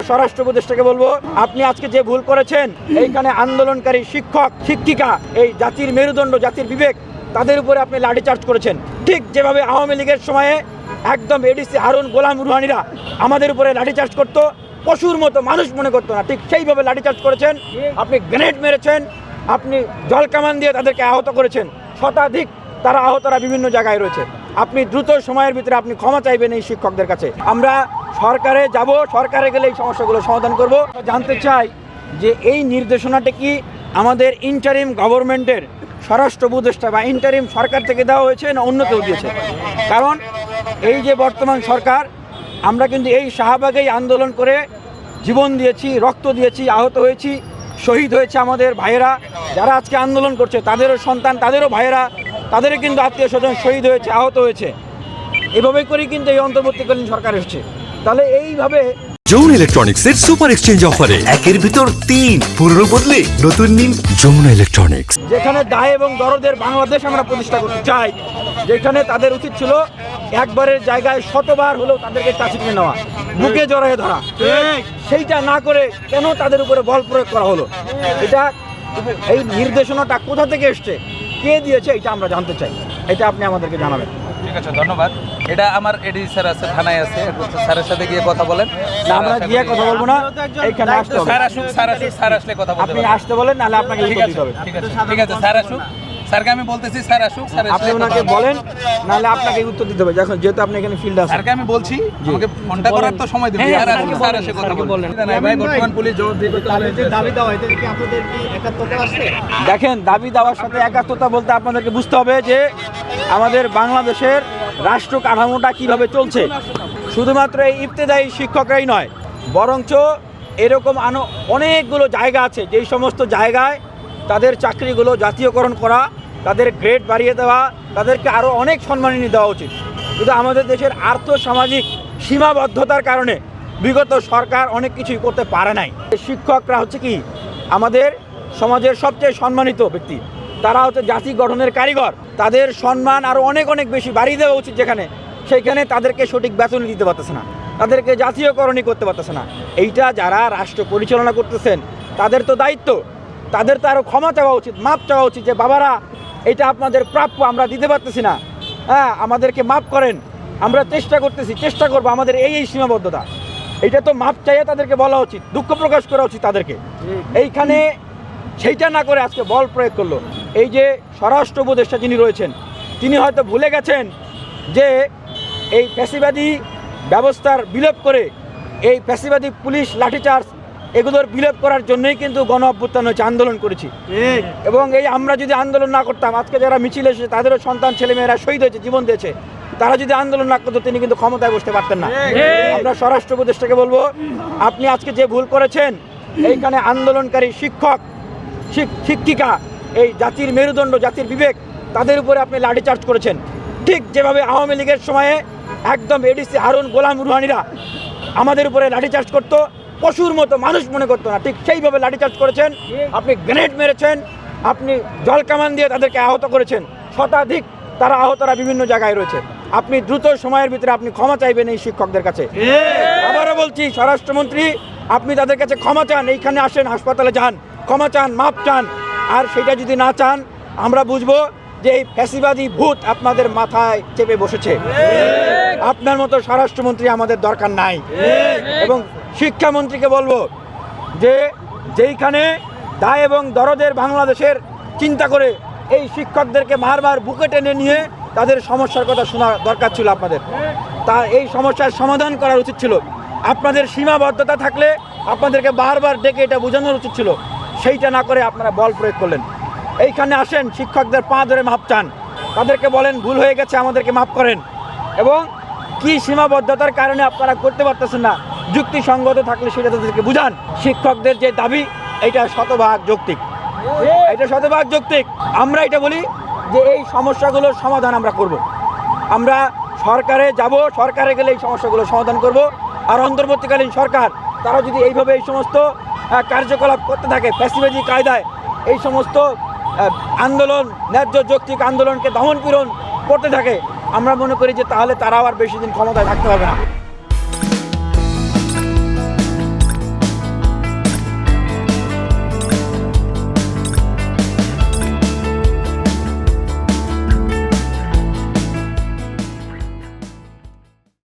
স্বরাষ্ট্র উপদেষ্টাকে বলবো, আপনি আজকে যে ভুল করেছেন, এইখানে আন্দোলনকারী শিক্ষক শিক্ষিকা, এই জাতির মেরুদণ্ড, জাতির বিবেক, তাদের উপরে আপনি লাঠিচার্জ করেছেন। ঠিক যেভাবে আওয়ামী লীগের সময়ে একদম এডিসি হারুন গোলাম রুহানিরা আমাদের উপরে লাঠিচার্জ করতো, পশুর মতো মানুষ মনে করতো না, ঠিক সেইভাবে লাঠিচার্জ করেছেন। আপনি গ্রেনেড মেরেছেন, আপনি জল কামান দিয়ে তাদেরকে আহত করেছেন। শতাধিক তারা আহতরা বিভিন্ন জায়গায় রয়েছে। আপনি দ্রুত সময়ের ভিতরে আপনি ক্ষমা চাইবেন এই শিক্ষকদের কাছে। আমরা সরকারে যাব, সরকারে গেলে এই সমস্যাগুলো সমাধান করব। জানতে চাই যে এই নির্দেশনাটা কি আমাদের ইন্টারিম গভর্নমেন্টের স্বরাষ্ট্র উপদেষ্টা বা ইন্টারিম সরকার থেকে দেওয়া হয়েছে না অন্য কেউ দিয়েছে? কারণ এই যে বর্তমান সরকার, আমরা কিন্তু এই শাহবাগেই আন্দোলন করে জীবন দিয়েছি, রক্ত দিয়েছি, আহত হয়েছি, শহীদ হয়েছে আমাদের ভাইয়েরা। যারা আজকে আন্দোলন করছে তাদেরও সন্তান, তাদেরও ভাইয়েরা, তাদেরও কিন্তু আত্মীয় স্বজন শহীদ হয়েছে, আহত হয়েছে। এভাবে করেই কিন্তু এই অন্তর্বর্তীকালীন সরকার এসেছে। তাহলে এইভাবে যমুনা ইলেকট্রনিক্সের সুপার এক্সচেঞ্জ অফারে একের ভিতর 3 পুরনো বদলে নতুন নিন যমুনা ইলেকট্রনিক্স। যেখানে দায় এবং দরদের বাংলাদেশ আমরা প্রতিষ্ঠা করতে চাই, যেখানে তাদের উচিত ছিল একবারের জায়গায় শতবার হলেও তাদেরকে কাছে নিয়ে নেওয়া, বুকে জড়ায় ধরা। সেইটা না করে কেন তাদের উপরে বল প্রয়োগ করা হলো? এটা এই নির্দেশনাটা কোথা থেকে এসছে, কে দিয়েছে, এটা আমরা জানতে চাই। এটা আপনি আমাদেরকে জানাবেন। ঠিক আছে, ধন্যবাদ। এটা আমার এডি স্যার আছে, থানায় আছে, স্যারের সাথে গিয়ে কথা বলেন। না, আমরা গিয়ে কথা বলবো না, এইখানে আসতে হবে। স্যার আসলে কথা বলতে আপনি আসতে বলেন, নাহলে আপনাকে ঠিক আছে, ঠিক আছে, ঠিক আছে, স্যার আসুক। স্যারকে আমি বলতেছি স্যার আসুক, স্যার আপনি ওনাকে বলেন, নাহলে আপনাকে উত্তর দিতে হবে। যখন যেহেতু আপনি এখানে ফিল্ড আছে, স্যারকে আমি বলছি, আমাকে ফোনটা করার তো সময় দেবেন। স্যার আসুক, স্যার এসে কথা বলবেন। ভাই, বর্তমান পুলিশ জবাব দিবে। দাবি দেওয়া এদের কি আপনাদের কি একাত্মতা আছে? দেখেন, দাবি দেওয়ার সাথে একাত্মতা বলতে আপনাদেরকে বুঝতে হবে যে আমাদের বাংলাদেশের রাষ্ট্র কাঠামোটা কিভাবে চলছে। শুধুমাত্র এই ইবতেদায়ী শিক্ষকরাই নয়, বরঞ্চ এরকম অনেকগুলো জায়গা আছে যেই সমস্ত জায়গায় তাদের চাকরিগুলো জাতীয়করণ করা, তাদের গ্রেড বাড়িয়ে দেওয়া, তাদেরকে আরও অনেক সম্মাননী দেওয়া উচিত। কিন্তু আমাদের দেশের আর্থসামাজিক সীমাবদ্ধতার কারণে বিগত সরকার অনেক কিছুই করতে পারে নাই। শিক্ষকরা হচ্ছে কি আমাদের সমাজের সবচেয়ে সম্মানিত ব্যক্তি, তারা হচ্ছে জাতি গঠনের কারিগর। তাদের সম্মান আরও অনেক অনেক বেশি বাড়িয়ে দেওয়া উচিত। যেখানে সেইখানে তাদেরকে সঠিক বেতন দিতে পারতেছে না, তাদেরকে জাতীয়করণই করতে পারতেছে না। এইটা যারা রাষ্ট্র পরিচালনা করতেছেন তাদের তো দায়িত্ব, তাদের তো আরও ক্ষমা চাওয়া উচিত, মাপ চাওয়া উচিত যে বাবারা, এটা আপনাদের প্রাপ্য, আমরা দিতে পারতেছি না, হ্যাঁ আমাদেরকে মাপ করেন, আমরা চেষ্টা করতেছি, চেষ্টা করবো, আমাদের এই সীমাবদ্ধতা। এটা তো মাপ চাইয়ে তাদেরকে বলা উচিত, দুঃখ প্রকাশ করা উচিত তাদেরকে। এইখানে সেইটা না করে আজকে বল প্রয়োগ করলো। এই যে স্বরাষ্ট্র উপদেষ্টা যিনি রয়েছেন, তিনি হয়তো ভুলে গেছেন যে এই ফ্যাসিবাদী ব্যবস্থার বিলোপ করে, এই ফ্যাসিবাদী পুলিশ লাঠিচার্জ এগুলোর বিলোপ করার জন্যই কিন্তু গণ অভ্যুত্থান হয়েছে, আন্দোলন করেছি। এবং এই আমরা যদি আন্দোলন না করতাম, আজকে যারা মিছিল এসেছে তাদেরও সন্তান ছেলেমেয়েরা শহীদ হয়েছে, জীবন দিয়েছে, তারা যদি আন্দোলন না করতো তিনি কিন্তু ক্ষমতায় বসতে পারতেন না। আমরা স্বরাষ্ট্র উপদেষ্টাকে বলবো, আপনি আজকে যে ভুল করেছেন, এইখানে আন্দোলনকারী শিক্ষক শিক্ষিকা, এই জাতির মেরুদণ্ড, জাতির বিবেক, তাদের উপরে আপনি লাঠিচার্জ করেছেন। ঠিক যেভাবে আওয়ামী লীগের সময়ে একদম এডিসি হারুন গোলাম রুহানিরা আমাদের উপরে লাঠিচার্জ করতো, পশুর মতো মানুষ মনে করতো না, ঠিক সেইভাবে লাঠিচার্জ করেছেন। আপনি গ্রেনেড মেরেছেন, আপনি জল কামান দিয়ে তাদেরকে আহত করেছেন। শতাধিক তারা আহতরা বিভিন্ন জায়গায় রয়েছে। আপনি দ্রুত সময়ের ভিতরে আপনি ক্ষমা চাইবেন এই শিক্ষকদের কাছে। আবারও বলছি, স্বরাষ্ট্রমন্ত্রী, আপনি তাদের কাছে ক্ষমা চান, এইখানে আসেন, হাসপাতালে যান, ক্ষমা চান, মাপ চান। আর সেটা যদি না চান, আমরা বুঝবো যে এই ফ্যাসিবাদী ভূত আপনাদের মাথায় চেপে বসেছে। আপনার মতো স্বরাষ্ট্রমন্ত্রী আমাদের দরকার নাই। এবং শিক্ষামন্ত্রীকে বলবো যে যেইখানে দায় এবং দরদের বাংলাদেশের চিন্তা করে এই শিক্ষকদেরকে বারবার বুকে টেনে নিয়ে তাদের সমস্যার কথা শোনা দরকার ছিল আপনাদের। তা এই সমস্যার সমাধান করার উচিত ছিল। আপনাদের সীমাবদ্ধতা থাকলে আপনাদেরকে বারবার ডেকে এটা বোঝানোর উচিত ছিল, সেইটা না করে আপনারা বল প্রয়োগ করলেন। এইখানে আসেন, শিক্ষকদের পা ধরে মাপ চান, তাদেরকে বলেন ভুল হয়ে গেছে, আমাদেরকে মাপ করেন। এবং কি সীমাবদ্ধতার কারণে আপনারা করতে পারতেছেন না, যুক্তিসঙ্গত থাকলে সেটা তাদেরকে বুঝান। শিক্ষকদের যে দাবি, এটা শতভাগ যৌক্তিক, এটা শতভাগ যৌক্তিক। আমরা এটা বলি যে এই সমস্যাগুলোর সমাধান আমরা করব। আমরা সরকারে যাব, সরকারে গেলে এই সমস্যাগুলো সমাধান করব। আর অন্তর্বর্তীকালীন সরকার তারা যদি এইভাবে এই সমস্ত কার্যকলাপ করতে থাকে, ফ্যাসিবাদী কায়দায় এই সমস্ত আন্দোলন, ন্যায্য যৌক্তিক আন্দোলনকে দমন পীড়ন করতে থাকে, আমরা মনে করি যে তাহলে তারাও আর বেশি দিন ক্ষমতায় থাকতে পারবে না।